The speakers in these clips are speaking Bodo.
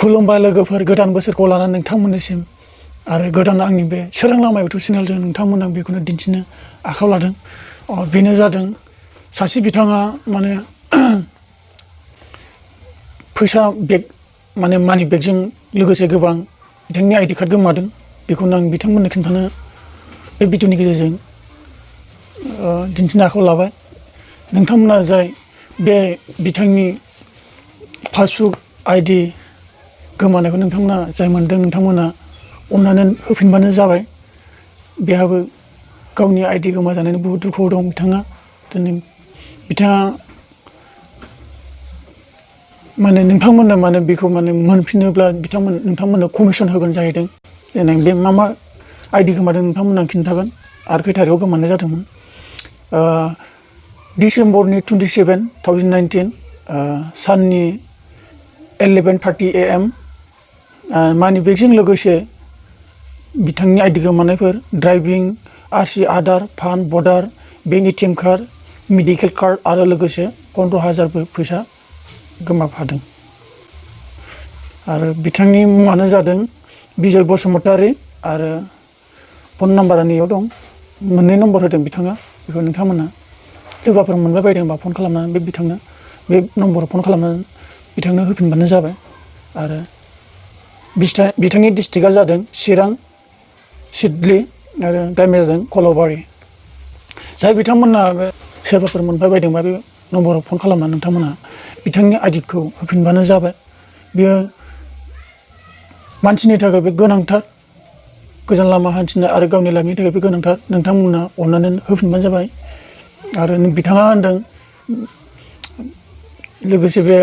खुलुमबाय लोगोफोर गोदान बोसोरखौ लानानै नोंथांमोननिसिम आरो गोदान आंनि बे सोरां लामा इउटुब चेनेलजों नोंथांमोना बेखौनो दिन्थिनो आखायाव लादों बेनो जादों सासे बिथाङा माने फैसा बेग माने मानि बेगजों लोगोसे गोबां बिथांनि आइडि कार्ड गोमादों बेखौनो आं बिथांमोननो खिन्थानो बे भिडिअनि गेजेरजों दिन्थिनो आखायाव लाबाय नोंथांमोना जाय बे बिथांनि पासबुक आइडि गोमानायखौ नोंथांमोना जाय मोनदों नोंथांमोना अननानै होफिनबानो जाबाय बेहाबो गावनि आइडि गोमाजानायनि बहुत दुखुआव दं बिथाङा दिनै बिथाङा माने नोंथांमोननो माने बेखौ माने मोनफिनोब्ला नोंथांमोननो कमिसन होगोन जाहैदों देनां बे मा आइडि गोमादों नोंथांमोना खिन्थागोन आरो खै थारिखआव गोमानाय जादोंमोन डिसेम्बरनि 27, 2019 साननि 11:30 AM मानि बेगजों लोगोसे बिथांनि आइडि गोमानायफोर ड्राइभिं आरसि आधार पान भटार bank ATM card medical card आरो लोगोसे 15,000 फैसा गोमाफादों आरो बिथांनि मुङानो जादों बिजय बसुमतारी आरो फन नाम्बारा नैयाव दं मोननै नम्बर होदों बिथाङा बेखौ नोंथांमोना सोरबाफोर मोनबाय बायदोंबा फन खालामनानै बे बिथांनो बे नम्बराव फन खालामनानै बिथांनो होफिनबानो जाबाय आरो बिथांनि डिस्ट्रिक्टआ जादों चिरां सिडली आरो गामिया कलाबारि जाय बिथांमोना बे सोरबाफोर मोनबाय बायदोंबा बे नम्बराव फन खालामनानै नोंथांमोना बिथांनि आइडिखौ होफिनबानो जाबाय बेयो मानसिनि थाखाय बे गोनांथार गोजान लामा हान्थिनाय आरो गावनि लाइफनि थाखाय बे गोनांथार नोंथांमोना अननानै होफिनबानो जाबाय आरो बिथाङा होनदों लोगोसे बे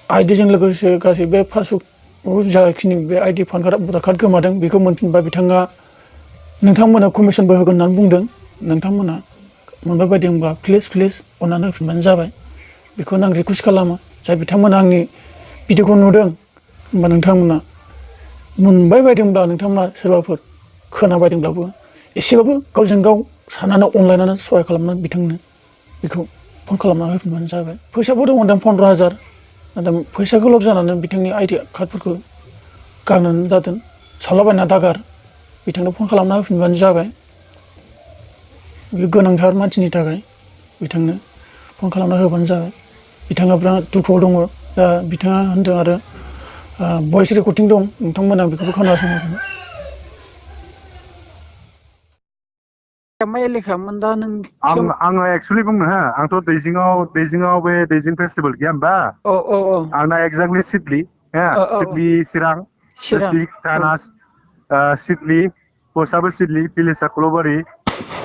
आइडिजों लोगोसे गासै बे पासबुक जाखिनि बे आइडि पान कार्ड भटार कार्ड गोमादों बेखौ मोनफिनबा बिथाङा नोंथांमोना कमिसनबो होगोन होननानै बुंदों नोंथांमोना मोनबाय बायदोंब्ला प्लिज अननानै होफिनबानो जाबाय बेखौनो आं रिकुवेस्ट खालामो जाय बिथांमोना आंनि भिडिअखौ नुदों होमबा नोंथांमोना मोनबाय बायदोंब्ला नोंथांमोना सोरबाफोर खोनाबायदोंब्लाबो एसेबाबो गावजों गाव साननानै अनलायनानै सहाय खालामनानै बिथांनो बेखौ फन खालामना होफिनबानो जाबाय फैसाबो दं होनदों 15,000 नाथाय फैसाखौ लब जानानै बिथांनि आइडि कार्डफोरखौ गारनानै दादों सावलाबायना दागार बिथांनो फन खालामना होफिनबानो जाबाय बे गोनांथार मानसिनि थाखाय बिथांनो फन खालामना होबानो जाबाय बिथाङा बिराद दुखुआव दङ दा बिथाङा होनदों आरो भइस रेकर्डिं दं नोंथांमोना बेखौबो खोनासंगोन मा लेखामोन दा नों आङो एक्चुअली बुंनो हो आंथ' दैजिंआव बे दैजिं फेस्टिभेल गैया होमबा आंना एक्जेक्टलि सिडली सिडली चिरां डिस्ट्रिक्ट थानास सिडली पस्टआबो सिडली भिलेजआ कलाबारि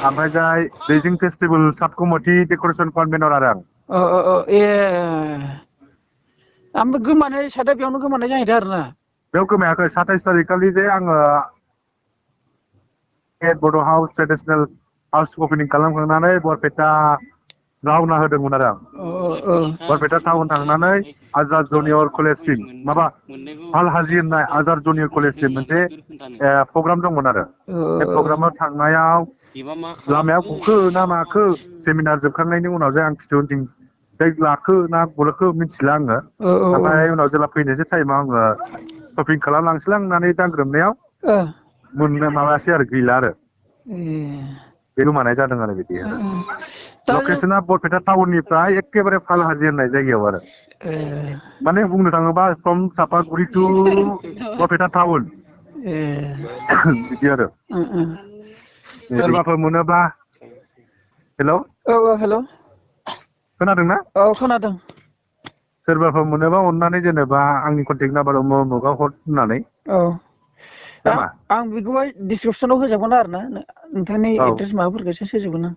ओमफ्राय जाय दैजिं फेस्टिभेल साब कमिटि डेक'रेसन कनभेनर आरो आंबो गोमानाय सादा बेयावनो गोमानाय जाहैदों आरोना बेयाव गोमायाखै 27 तारिख खालि जे आङो बड' हाउस ट्रेडिसनेल हाउस अपेनिं खालामखांनानै बरपेटा रावना होदोंमोन आरो आं बरपेटा टाउन थांनानै आजाद जुनियर कलेजसिम माबा हाल हाजि होननाय आजाद जुनियर कलेजसिम मोनसे प्रग्राम दंमोन आरो बे प्रग्रामाव थांनायाव लामायाव गखो ना माखो सेमिनार जोबखांनायनि उनाव जे आं खिथुउनथिं लाखो ना गलखो मिथिला आङो ओमफ्राय उनाव जेब्ला फैनोसै टाइमाव आङो शपिं खालामलांसैलां होननानै दांग्रोमनायाव मोननो माबासै आरो गैला आरो बे गोमानाय जादों आरो बिदि लकेसना बरपेटा टाउननिफ्राय एखेबारे फालहाजि होननाय जायगायाव आरो माने बुंनो थाङोबा from Chapaguri two Barpeta town बिदि आरो सोरबाफोर मोनोब्ला हेल' हेल' खोनादोंना खोनादों सोरबाफोर मोनोबा अननानै जेनेबा आंनि कन्टेक्ट नाम्बाराव मोगाव हर होननानै आं बेखौहाय डिसक्रिपसनाव होजागोन आरो ना नोंथांनि एड्रेस माबाफोरखौ होजोबगोन आं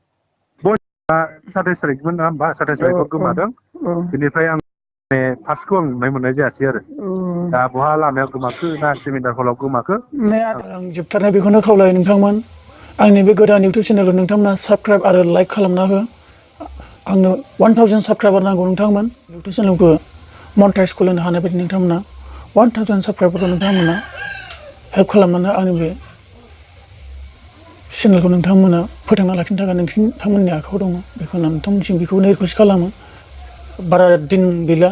27 तारिखमोन नङा होमबा 27 तारिखआव गोमादों बेनिफ्राय आं फार्स्टखौ आं नुनाय मोननाय जायासै आरो दा बहा लामायाव गोमाखो ना सेमिनार हलाव गोमाखो आं जोबथारनाय बेखौनो खावलायो नोंथांमोन आंनि बे गोदान इउटुब चेनेलखौ नोंथांमोना साबस्क्राइब आरो लाइक खालामना हो आंनो 1000 साबस्क्राइबार नांगौ नोंथांमोन इउटुब चेनेलखौ मनिटाइज खालामनो हानाय बायदि नोंथांमोना 1000 साबस्क्राइबारखौ नोंथांमोना हेल्प खालामनानै आंनि बे चेनेलखौ नोंथांमोना फोथांना लाखिनो थाखाय नोंथांमोननि आखायाव दङ बेखौनो नोंथांमोनसिम बेखौनो रिकुवेस्ट खालामो बारा दिन गैला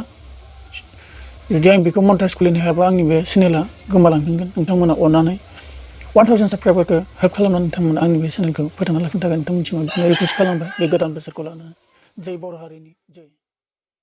जुदि आं बेखौ मनिटाइज खुलिनो हायाबा आंनि बे चेनेला गोमालांफिनगोन। नोंथांमोना अननानै 1000 साबस्क्राइबारखौ हेल्प खालामनानै नोंथांमोना आंनि बे चेनेलखौ फोथांना लाखिनो थाखाय नोंथांमोनसिम रिकुवेस्ट खालामबाय बे गोदान बोसोरखौ लानानै जै बर' हारिनि जै।